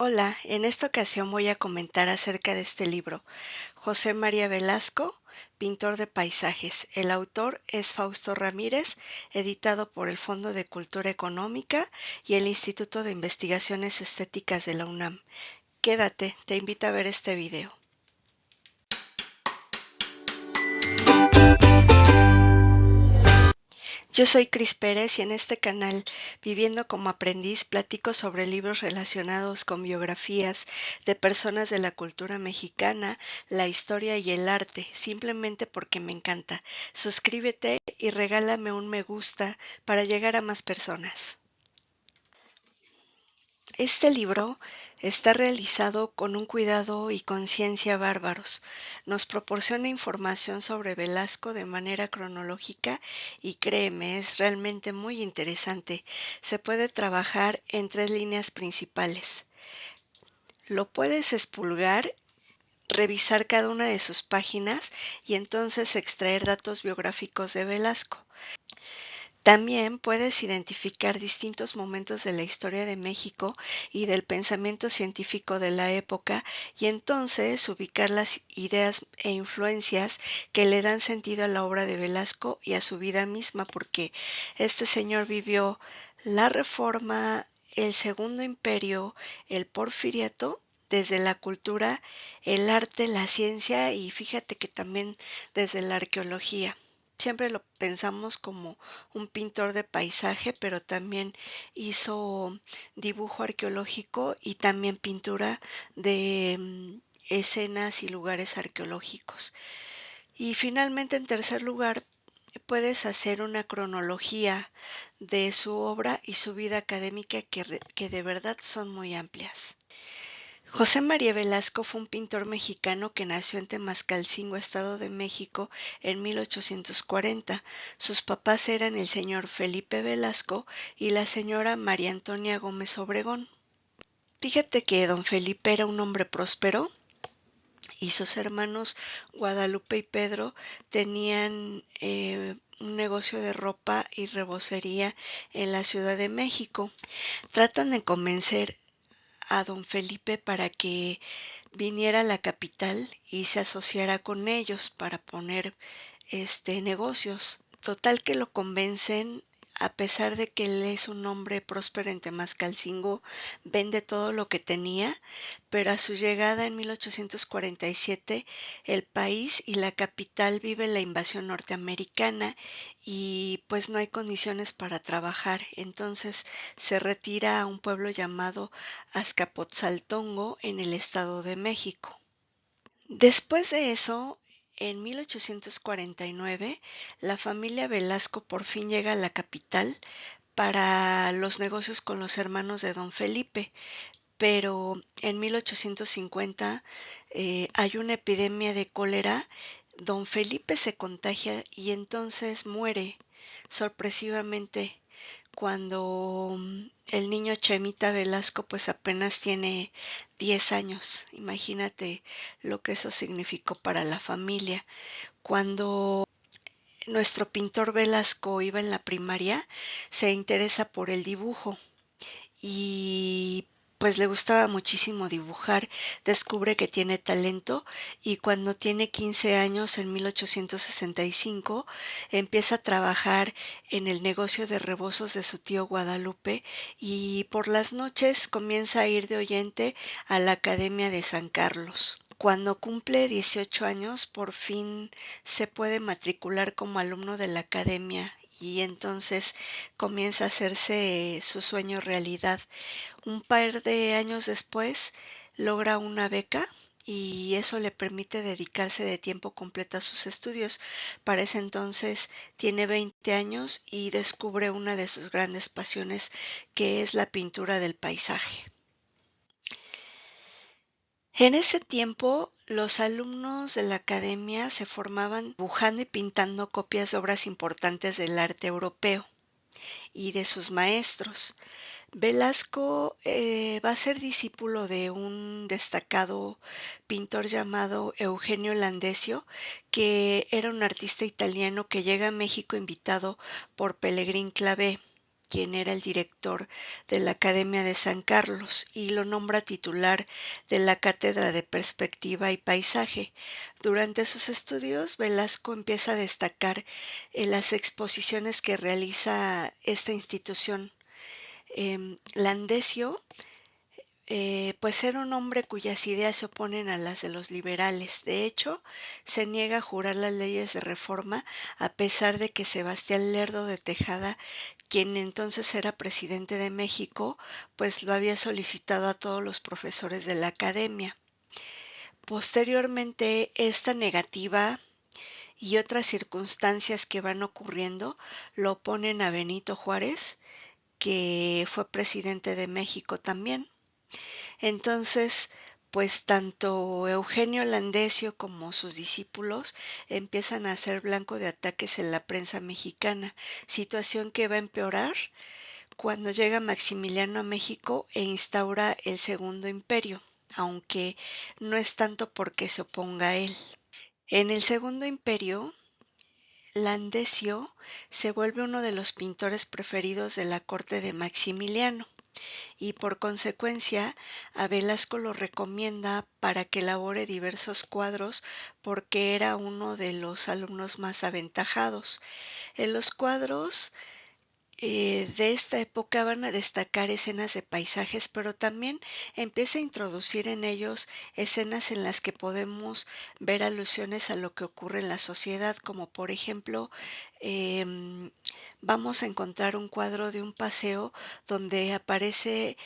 Hola, en esta ocasión voy a comentar acerca de este libro, José María Velasco, pintor de paisajes. El autor es Fausto Ramírez, editado por el Fondo de Cultura Económica y el Instituto de Investigaciones Estéticas de la UNAM. Quédate, te invito a ver este video. Yo soy Cris Pérez y en este canal, Viviendo como Aprendiz, platico sobre libros relacionados con biografías de personas de la cultura mexicana, la historia y el arte, simplemente porque me encanta. Suscríbete y regálame un me gusta para llegar a más personas. Este libro está realizado con un cuidado y conciencia bárbaros. Nos proporciona información sobre Velasco de manera cronológica y créeme, es realmente muy interesante. Se puede trabajar en 3 líneas principales. Lo puedes expurgar, revisar cada una de sus páginas y entonces extraer datos biográficos de Velasco. También puedes identificar distintos momentos de la historia de México y del pensamiento científico de la época y entonces ubicar las ideas e influencias que le dan sentido a la obra de Velasco y a su vida misma, porque este señor vivió la Reforma, el Segundo Imperio, el Porfiriato, desde la cultura, el arte, la ciencia y fíjate que también desde la arqueología. Siempre lo pensamos como un pintor de paisaje, pero también hizo dibujo arqueológico y también pintura de escenas y lugares arqueológicos. Y finalmente, en tercer lugar, puedes hacer una cronología de su obra y su vida académica que de verdad son muy amplias. José María Velasco fue un pintor mexicano que nació en Temascalcingo, Estado de México, en 1840. Sus papás eran el señor Felipe Velasco y la señora María Antonia Gómez Obregón. Fíjate que don Felipe era un hombre próspero y sus hermanos Guadalupe y Pedro tenían un negocio de ropa y rebocería en la Ciudad de México. Tratan de convencer a don Felipe para que viniera a la capital y se asociara con ellos para poner negocios. Total que lo convencen, a pesar de que él es un hombre próspero en Temascalcingo, vende todo lo que tenía, pero a su llegada en 1847 el país y la capital viven la invasión norteamericana y pues no hay condiciones para trabajar. Entonces se retira a un pueblo llamado Azcapotzaltongo en el Estado de México. Después de eso, en 1849, la familia Velasco por fin llega a la capital para los negocios con los hermanos de don Felipe, pero en 1850 hay una epidemia de cólera, don Felipe se contagia y entonces muere sorpresivamente cuando el niño Chemita Velasco pues apenas tiene 10 años. Imagínate lo que eso significó para la familia. Cuando nuestro pintor Velasco iba en la primaria, se interesa por el dibujo y pues le gustaba muchísimo dibujar, descubre que tiene talento y cuando tiene 15 años, en 1865, empieza a trabajar en el negocio de rebozos de su tío Guadalupe y por las noches comienza a ir de oyente a la Academia de San Carlos. Cuando cumple 18 años, por fin se puede matricular como alumno de la academia y entonces comienza a hacerse su sueño realidad. Un par de años después logra una beca y eso le permite dedicarse de tiempo completo a sus estudios. Para ese entonces tiene 20 años y descubre una de sus grandes pasiones, que es la pintura del paisaje. En ese tiempo, los alumnos de la academia se formaban dibujando y pintando copias de obras importantes del arte europeo y de sus maestros. Velasco va a ser discípulo de un destacado pintor llamado Eugenio Landesio, que era un artista italiano que llega a México invitado por Pellegrín Clavé. quien era el director de la Academia de San Carlos, y lo nombra titular de la Cátedra de Perspectiva y Paisaje. Durante sus estudios, Velasco empieza a destacar en las exposiciones que realiza esta institución. Landesio pues era un hombre cuyas ideas se oponen a las de los liberales. De hecho, se niega a jurar las leyes de reforma, a pesar de que Sebastián Lerdo de Tejada, quien entonces era presidente de México, pues lo había solicitado a todos los profesores de la academia. Posteriormente, esta negativa y otras circunstancias que van ocurriendo lo oponen a Benito Juárez, que fue presidente de México también. Entonces, pues tanto Eugenio Landesio como sus discípulos empiezan a ser blanco de ataques en la prensa mexicana, situación que va a empeorar cuando llega Maximiliano a México e instaura el Segundo Imperio, aunque no es tanto porque se oponga a él. En el Segundo Imperio, Landesio se vuelve uno de los pintores preferidos de la corte de Maximiliano, y por consecuencia a Velasco lo recomienda para que elabore diversos cuadros porque era uno de los alumnos más aventajados. En los cuadros de esta época van a destacar escenas de paisajes, pero también empieza a introducir en ellos escenas en las que podemos ver alusiones a lo que ocurre en la sociedad, como por ejemplo vamos a encontrar un cuadro de un paseo donde aparece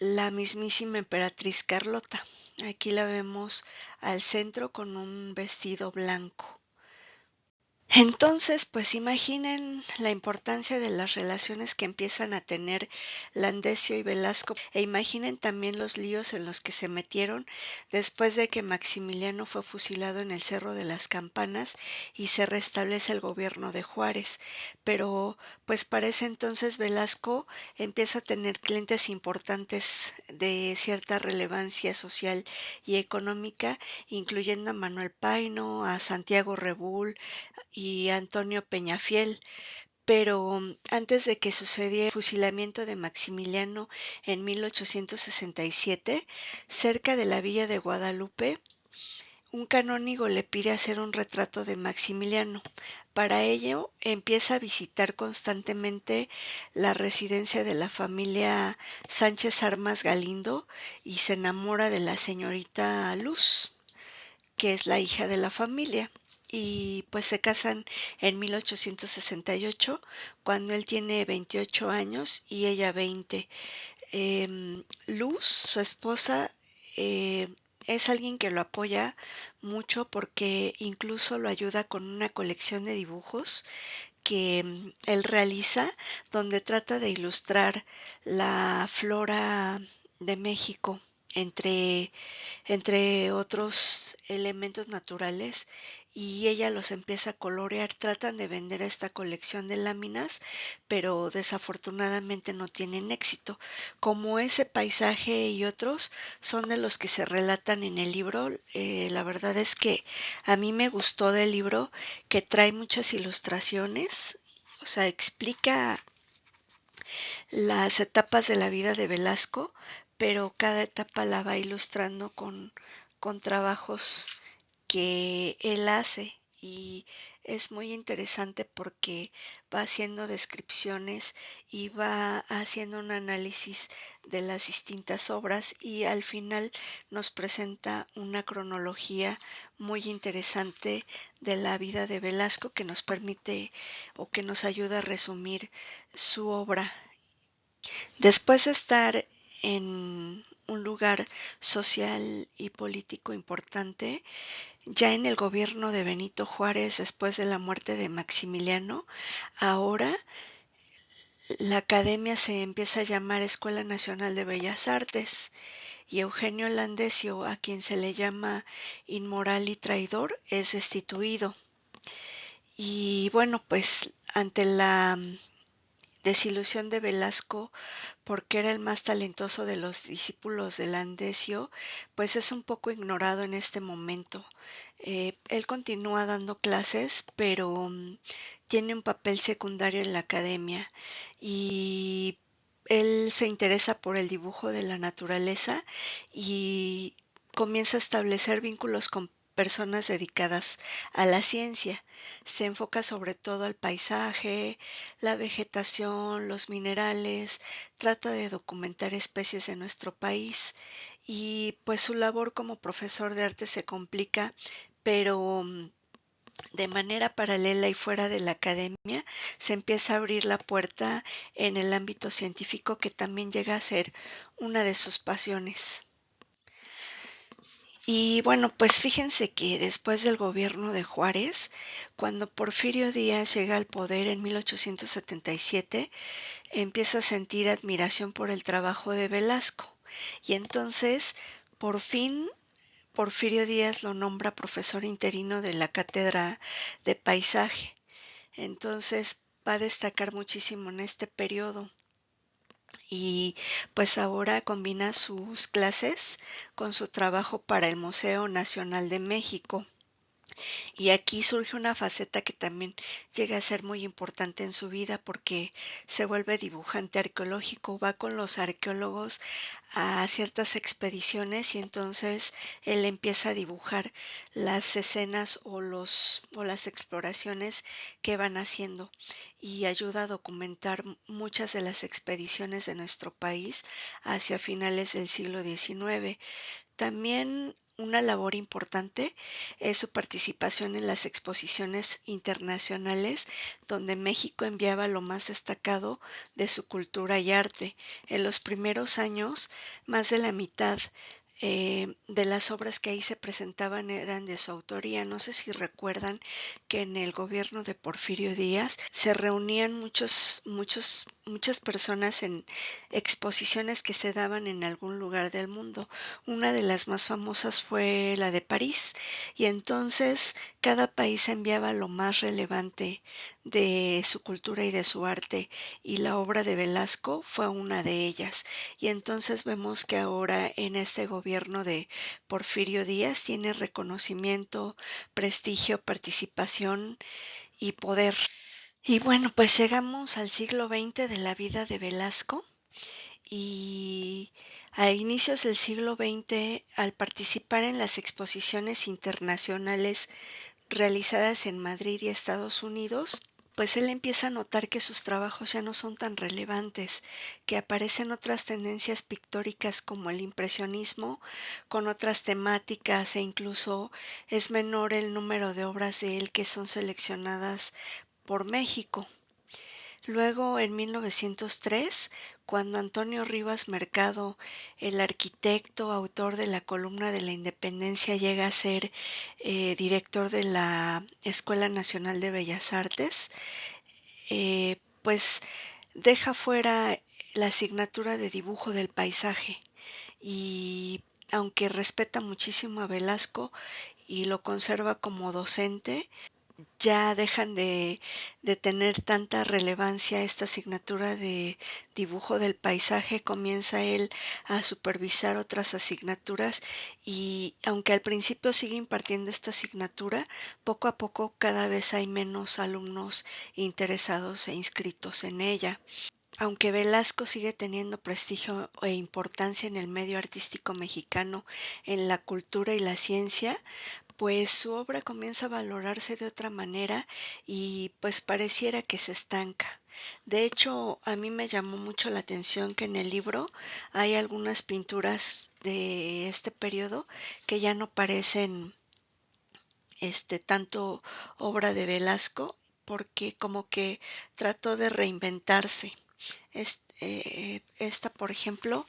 la mismísima emperatriz Carlota. Aquí la vemos al centro con un vestido blanco. Entonces, pues imaginen la importancia de las relaciones que empiezan a tener Landesio y Velasco, e imaginen también los líos en los que se metieron después de que Maximiliano fue fusilado en el Cerro de las Campanas y se restablece el gobierno de Juárez. Pero pues para ese entonces Velasco empieza a tener clientes importantes de cierta relevancia social y económica, incluyendo a Manuel Paino, a Santiago Rebull y Antonio Peñafiel. Pero antes de que sucediera el fusilamiento de Maximiliano en 1867, cerca de la villa de Guadalupe, un canónigo le pide hacer un retrato de Maximiliano. Para ello, empieza a visitar constantemente la residencia de la familia Sánchez Armas Galindo y se enamora de la señorita Luz, que es la hija de la familia. Y pues se casan en 1868, cuando él tiene 28 años y ella 20. Luz, su esposa, es alguien que lo apoya mucho porque incluso lo ayuda con una colección de dibujos que él realiza, donde trata de ilustrar la flora de México, entre otros elementos naturales, y ella los empieza a colorear. Tratan de vender esta colección de láminas, pero desafortunadamente no tienen éxito. Como ese paisaje y otros son de los que se relatan en el libro, la verdad es que a mí me gustó del libro que trae muchas ilustraciones, o sea, explica las etapas de la vida de Velasco, pero cada etapa la va ilustrando con trabajos que él hace, y es muy interesante porque va haciendo descripciones y va haciendo un análisis de las distintas obras, y al final nos presenta una cronología muy interesante de la vida de Velasco que nos permite o que nos ayuda a resumir su obra. Después de estar en un lugar social y político importante, ya en el gobierno de Benito Juárez, después de la muerte de Maximiliano, ahora la academia se empieza a llamar Escuela Nacional de Bellas Artes, y Eugenio Landesio, a quien se le llama inmoral y traidor, es destituido. Y bueno, pues ante la desilusión de Velasco porque era el más talentoso de los discípulos de Landesio, pues es un poco ignorado en este momento. Él continúa dando clases, pero tiene un papel secundario en la academia y él se interesa por el dibujo de la naturaleza y comienza a establecer vínculos con personas dedicadas a la ciencia. Se enfoca sobre todo al paisaje, la vegetación, los minerales, trata de documentar especies de nuestro país y pues su labor como profesor de arte se complica, pero de manera paralela y fuera de la academia se empieza a abrir la puerta en el ámbito científico que también llega a ser una de sus pasiones. Y bueno, pues fíjense que después del gobierno de Juárez, cuando Porfirio Díaz llega al poder en 1877, empieza a sentir admiración por el trabajo de Velasco. Y entonces, por fin, Porfirio Díaz lo nombra profesor interino de la cátedra de paisaje. Entonces, va a destacar muchísimo en este periodo. Y pues ahora combina sus clases con su trabajo para el Museo Nacional de México. Y aquí surge una faceta que también llega a ser muy importante en su vida porque se vuelve dibujante arqueológico, va con los arqueólogos a ciertas expediciones y entonces él empieza a dibujar las escenas o las exploraciones que van haciendo y ayuda a documentar muchas de las expediciones de nuestro país hacia finales del siglo XIX. También una labor importante es su participación en las exposiciones internacionales, donde México enviaba lo más destacado de su cultura y arte. En los primeros años, más de la mitad de las obras que ahí se presentaban eran de su autoría. No sé si recuerdan que en el gobierno de Porfirio Díaz se reunían muchas personas en exposiciones que se daban en algún lugar del mundo. Una de las más famosas fue la de París y entonces cada país enviaba lo más relevante de su cultura y de su arte y la obra de Velasco fue una de ellas. Y entonces vemos que ahora en este gobierno de Porfirio Díaz tiene reconocimiento, prestigio, participación y poder. Y bueno, pues llegamos al siglo XX de la vida de Velasco y a inicios del siglo XX, al participar en las exposiciones internacionales realizadas en Madrid y Estados Unidos, pues él empieza a notar que sus trabajos ya no son tan relevantes, que aparecen otras tendencias pictóricas como el impresionismo, con otras temáticas e incluso es menor el número de obras de él que son seleccionadas por México. Luego, en 1903, cuando Antonio Rivas Mercado, el arquitecto, autor de la Columna de la Independencia, llega a ser director de la Escuela Nacional de Bellas Artes, pues deja fuera la asignatura de dibujo del paisaje y aunque respeta muchísimo a Velasco y lo conserva como docente, ya dejan de tener tanta relevancia esta asignatura de dibujo del paisaje, comienza él a supervisar otras asignaturas y aunque al principio sigue impartiendo esta asignatura, poco a poco cada vez hay menos alumnos interesados e inscritos en ella. Aunque Velasco sigue teniendo prestigio e importancia en el medio artístico mexicano, en la cultura y la ciencia, pues su obra comienza a valorarse de otra manera y pues pareciera que se estanca. De hecho, a mí me llamó mucho la atención que en el libro hay algunas pinturas de este periodo que ya no parecen tanto obra de Velasco porque como que trató de reinventarse. Esta, por ejemplo,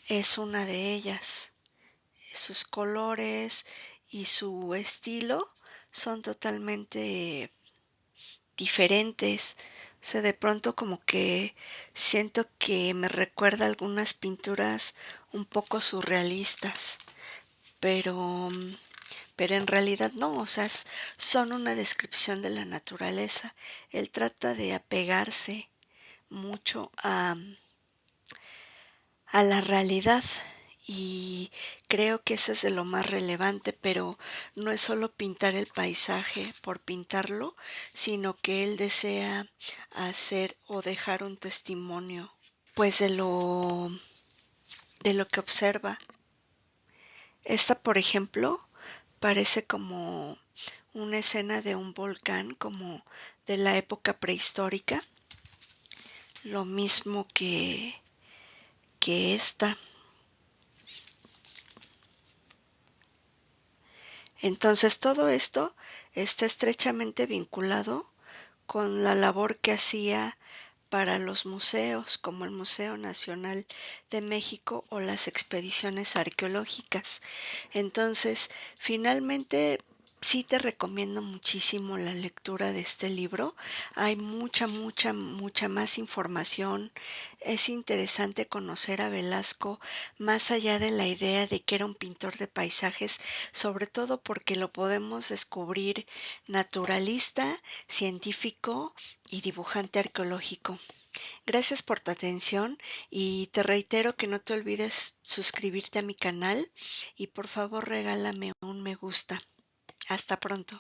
es una de ellas. Sus colores y su estilo son totalmente diferentes. O sea, de pronto como que siento que me recuerda algunas pinturas un poco surrealistas, pero, pero en realidad no, o sea, son una descripción de la naturaleza. Él trata de apegarse mucho a la realidad y creo que eso es de lo más relevante, pero no es solo pintar el paisaje por pintarlo, sino que él desea hacer o dejar un testimonio, pues de lo que observa. Esta, por ejemplo, parece como una escena de un volcán, como de la época prehistórica, lo mismo que esta. Entonces todo esto está estrechamente vinculado con la labor que hacía para los museos, como el Museo Nacional de México o las expediciones arqueológicas. Entonces, finalmente, sí te recomiendo muchísimo la lectura de este libro. Hay mucha más información. Es interesante conocer a Velasco más allá de la idea de que era un pintor de paisajes, sobre todo porque lo podemos descubrir naturalista, científico y dibujante arqueológico. Gracias por tu atención y te reitero que no te olvides suscribirte a mi canal y por favor regálame un me gusta. Hasta pronto.